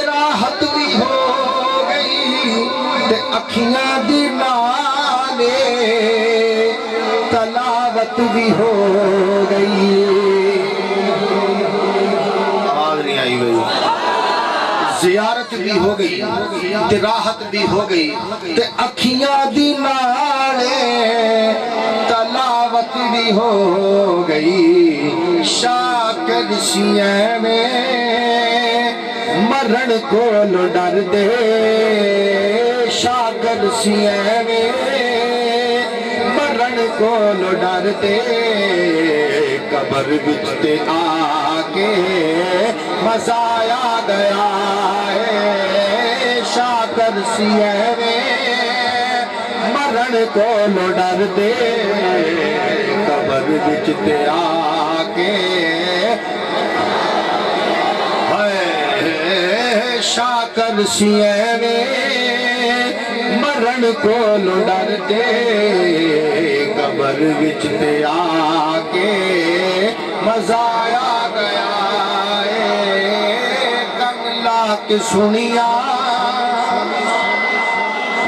راحت بھی ہو گئی اکھیاں دی نالے بھی ہو گئی. آواز نہیں آئی بھائی. زیارت بھی ہو گئی تے راحت بھی ہو گئی تے اکھیاں دی نالے تلاوت بھی ہو گئی. شاکر سیاں میں مرن کو ڈر دے. شاکر سیاں میں مرن کو ڈر دے. قبر وچ تے آ کے مزہ آ گیا ہے. شاکر سیاں میں مرن کو ڈر دے. قبر وچ تے آ کے شاکر سیاں میں مرن کو ڈر دے. قبر وچ تے آ کے مزہ آ گیا ہے. کن لا کے سنیا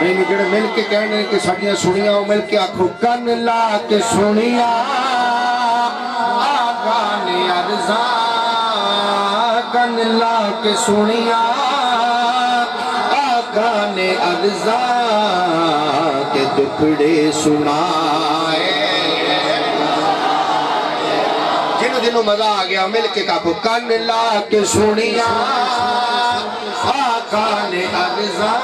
میں جڑے مل کے کہنے کہ ساڈیاں سنیاں وہ مل کے آکھو. کن لا کے سنیا آقا نے عرضاں. کن لا کے سنیا آقا نے عرضاں کے دکھڑے سنائے. جنہوں دنوں مزہ آ گیا مل کے کہو. کن لا کے سنیا آقا نے عرضاں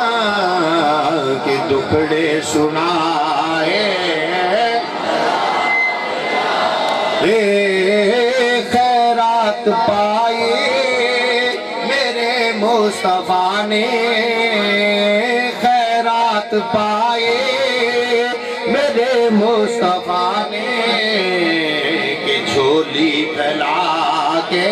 کے دکھڑے سنائے. خیرات پائے میرے مصطفیٰ نے. خیرات پائے میرے مصطفیٰ نے. کہ جھولی پھیلا کے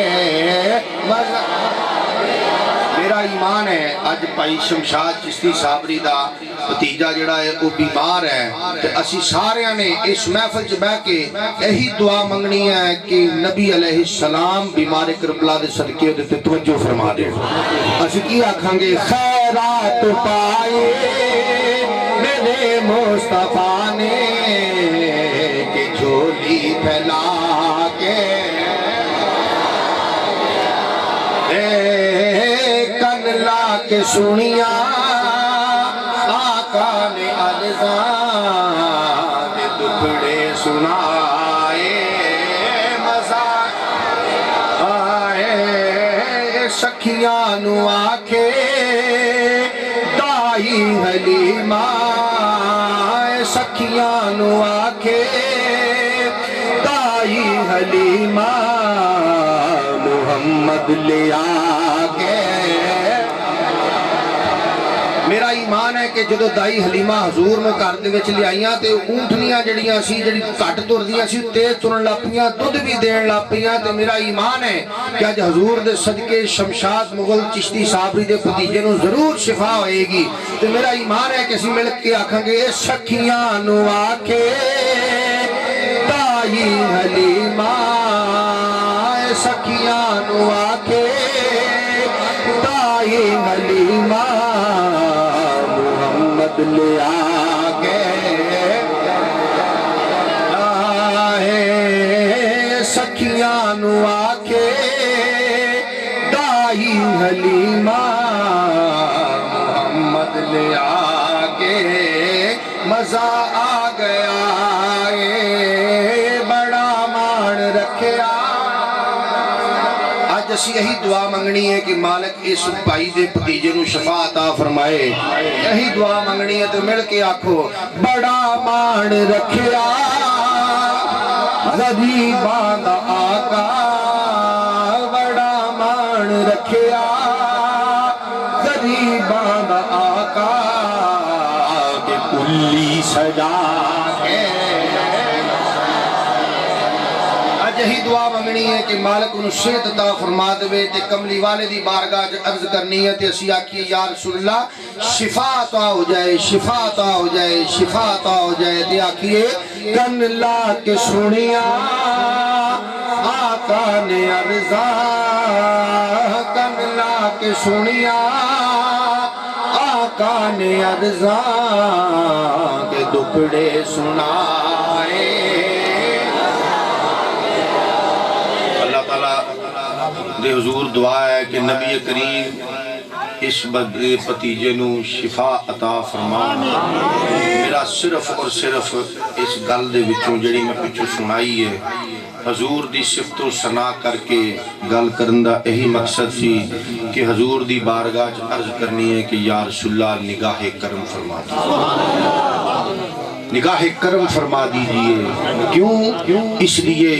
میرا ایمان ہے اج بھائی شمشاد چشتی صابری دا بھتیجا جڑا ہے وہ بیمار ہے تے اسی سارے نے اس محفل چ بیٹھ کے یہی دعا منگنی ہے کہ نبی علیہ السلام بیمار کربلا دے صدقے تے توجہ فرما دے. اسی کی آکھاں گے. خیرات پائے میرے مصطفیٰ نے کہ جھولی پھیلا کے. کن لا کے سنیا آقا نے عرضاں کے دکھڑے سنائے. مزہ آئے. سکھیاں نو آکھے دائی حلیمہ. سکھیاں نو آکھے دائی حلیمہ. محمد لے آگے. میرا ایمان ہے کہ جدو دائی حلیمہ حضور میں گھر دے وچ لے آئیاں تے اونٹنیاں جڑیاں سی جڑی کٹ تردیاں سی تیز ترن لاپیاں دودھ بھی دین لاپیاں. تے میرا ایمان ہے کہ اج حضور دے صدقے شمشاد مغل چشتی صابری دے بھتیجے نو ضرور شفا ہوئے گی. تے میرا ایمان ہے کہ اسی مل کے آکھاں گے. سکھیاں نو آکھے دائی حلیمہ. سکھیاں نو آکھے دائی حلیمہ. محمد لے آگے. سکھیاں نو آکھے دائی حلیمہ. محمد لے آگے. مزہ آ گیا بڑا مان رکھیا. اسی یہی دعا منگنی ہے کہ مالک اس بھائی دے بھتیجے نو شفا عطا فرمائے. یہی دعا منگنی ہے تو مل کے آکھو. بڑا مان رکھیا غریباں دا آقا. بڑا مان رکھیا غریباں دا آقا. کہ کلی سجا کے. یہی دعا منگنی ہے کہ مالک انہوں صحت عطا فرما دے. تے کملی والے دی بارگاہ عرض کرنی ہے تے اسی آکھیے یا رسول اللہ شفا عطا ہو جائے. شفا عطا ہو جائے. شفا عطا ہو جائے. تے آکھیے. کن لا کے سنیا آقا نے عرضاں. کن لا کے سنیا آقا نے عرضاں کے دکھڑے سنائے. تعالیٰ دے حضور دعا ہے کہ نبی کریم اس بھتیجے نو شفا عطا فرما۔ میرا صرف اور صرف اس گل دے وچوں جڑی میں پچھو سنائی ہے حضور دی صفت و ثنا کر کے گل کرن دا یہی مقصد سی کہ حضور دی بارگاہ عرض کرنی ہے کہ یا رسول اللہ نگاہ کرم فرما دیجیے، نگاہ کرم فرما دیجیے۔ کیوں؟ اس لیے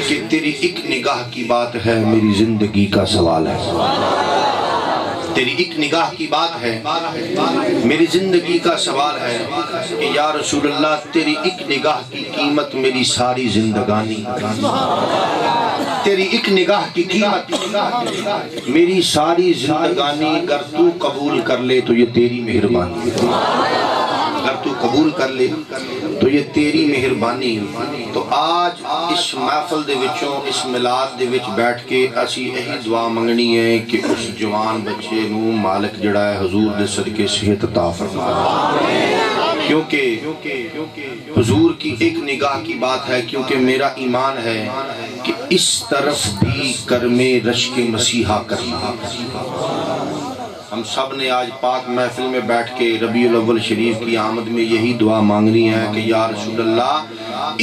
کہ تیری ایک نگاہ کی بات ہے میری زندگی کا سوال ہے، تیری ایک نگاہ کی بات ہے میری زندگی کا سوال ہے کہ یا رسول اللہ تیری ایک نگاہ کی قیمت میری ساری زندگانی، تیری ایک نگاہ کی قیمت میری ساری زندگانی، اگر تو قبول کر لے تو یہ تیری مہربانی، اگر تو قبول کر لے تو یہ تیری مہربانی۔ تو آج اس محفل دے وچوں اس میلاد دے وچ بیٹھ کے اسی یہی دعا منگنی ہے کہ اس جوان بچے نو مالک جڑا ہے حضور دے صدقے صحت عطا فرما، کیونکہ حضور کی ایک نگاہ کی بات ہے، کیونکہ میرا ایمان ہے کہ اس طرف بھی کرم رشک مسیحا کرنا۔ ہم سب نے آج پاک محفل میں بیٹھ کے ربیع الاول شریف کی آمد میں یہی دعا مانگنی ہے کہ یا رسول اللہ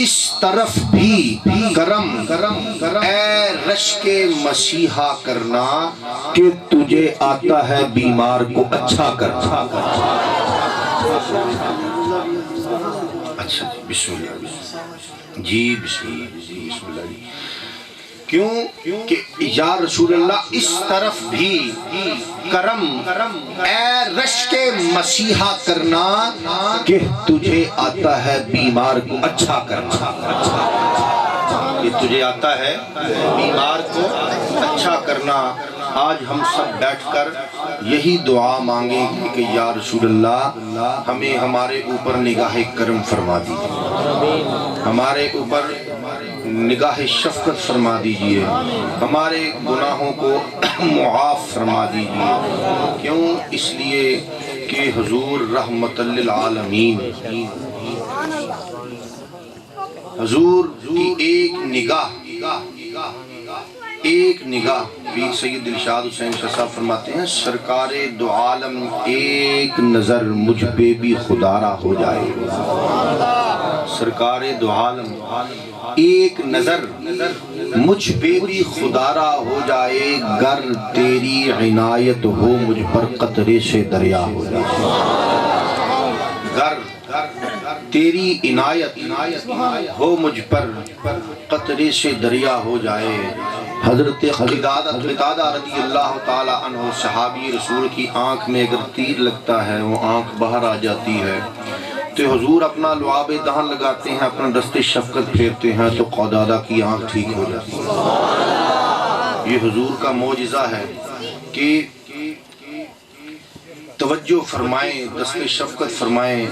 اس طرف بھی کرم اے رشک مسیحا کرنا کہ تجھے آتا ہے بیمار کو اچھا کرنا۔ اچھا بسم اللہ جی، بسم اللہ جی، بسم اللہ جی۔ کیوں کہ یا رسول اللہ اس طرف بھی کرم اے رشک مسیحا کرنا کہ تجھے آتا ہے بیمار کو اچھا کرنا، کہ تجھے آتا ہے بیمار کو اچھا کرنا۔ آج ہم سب بیٹھ کر یہی دعا مانگیں گے کہ یا رسول اللہ ہمیں ہمارے اوپر نگاہ کرم فرما دیجیے، ہمارے اوپر نگاہ شفقت فرما دیجئے، ہمارے گناہوں کو معاف فرما دیجئے۔ کیوں؟ اس لیے کہ حضور رحمت للعالمین، حضور کی ایک نگاہ پیر سید دلشاد حسین شاہ صاحب فرماتے ہیں سرکار دو عالم ایک نظر مجھ پہ بھی خدارا ہو جائے، سرکار دو عالم ایک نظر مجھ پہ بھی خدارا ہو جائے، گر تیری عنایت ہو مجھ پر قطرے سے دریا ہو جائے، گر تیری عنایت ہو مجھ پر قطرے سے دریا ہو جائے۔ حضرت قتادہ رضی اللہ تعالی عنہ صحابی رسول کی آنکھ میں اگر تیر لگتا ہے وہ آنکھ باہر آ جاتی ہے، تو حضور اپنا لعاب دہن لگاتے ہیں، اپنا دست شفقت پھیرتے ہیں تو قتادہ کی آنکھ ٹھیک ہو جاتی ہے۔ یہ حضور کا معجزہ ہے کہ توجہ فرمائیں، دست شفقت فرمائیں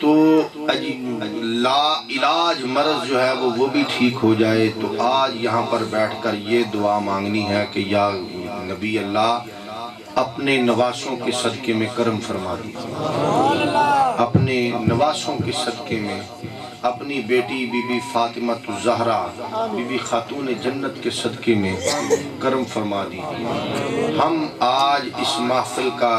تو لا علاج مرض جو ہے وہ بھی ٹھیک ہو جائے۔ تو آج یہاں پر بیٹھ کر یہ دعا مانگنی ہے کہ یا نبی اللہ اپنے نواسوں کے صدقے میں کرم فرما دیجیے، اپنے نواسوں کے صدقے میں اپنی بیٹی بی بی فاطمہ الزہرا بی بی خاتون جنت کے صدقے میں کرم فرما دیجیے۔ ہم آج اس محفل کا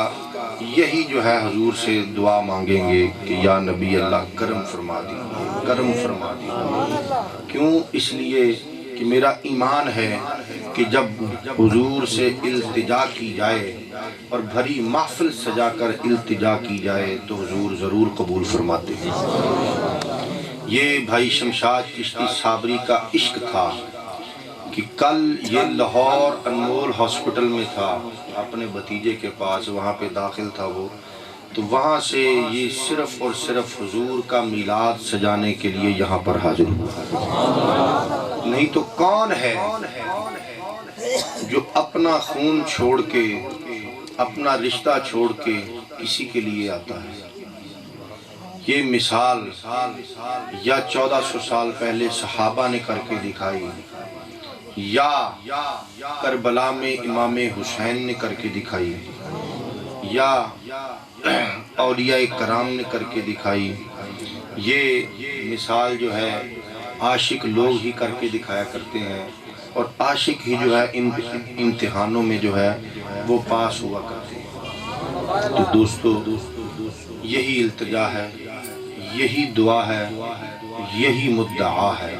یہی جو ہے حضور سے دعا مانگیں گے کہ یا نبی اللہ کرم فرما دیجیے، کرم فرما دیجیے۔ کیوں؟ اس لیے کہ میرا ایمان ہے کہ جب حضور سے التجا کی جائے اور بھری محفل سجا کر التجا کی جائے تو حضور ضرور قبول فرماتے ہیں۔ یہ بھائی شمشاد چشتی صابری کا عشق تھا کہ کل یہ لاہور انمول ہاسپٹل میں تھا، اپنے بھتیجے کے پاس وہاں پہ داخل تھا وہ، تو وہاں سے یہ صرف اور صرف حضور کا میلاد سجانے کے لیے یہاں پر حاضر ہوا۔ نہیں تو کون ہے جو اپنا خون چھوڑ کے اپنا رشتہ چھوڑ کے کسی کے لیے آتا ہے؟ یہ مثال یا 1400 سال پہلے صحابہ نے کر کے دکھائی، یا کربلا میں امام حسین نے کر کے دکھائی، یا اولیاء کرام نے کر کے دکھائی۔ یہ مثال جو ہے عاشق لوگ ہی کر کے دکھایا کرتے ہیں، اور عاشق ہی جو ہے امتحانوں میں جو ہے وہ پاس ہوا کرتے ہیں۔ تو دوستو یہی التجا ہے، یہی دعا ہے، یہی مدعا ہے۔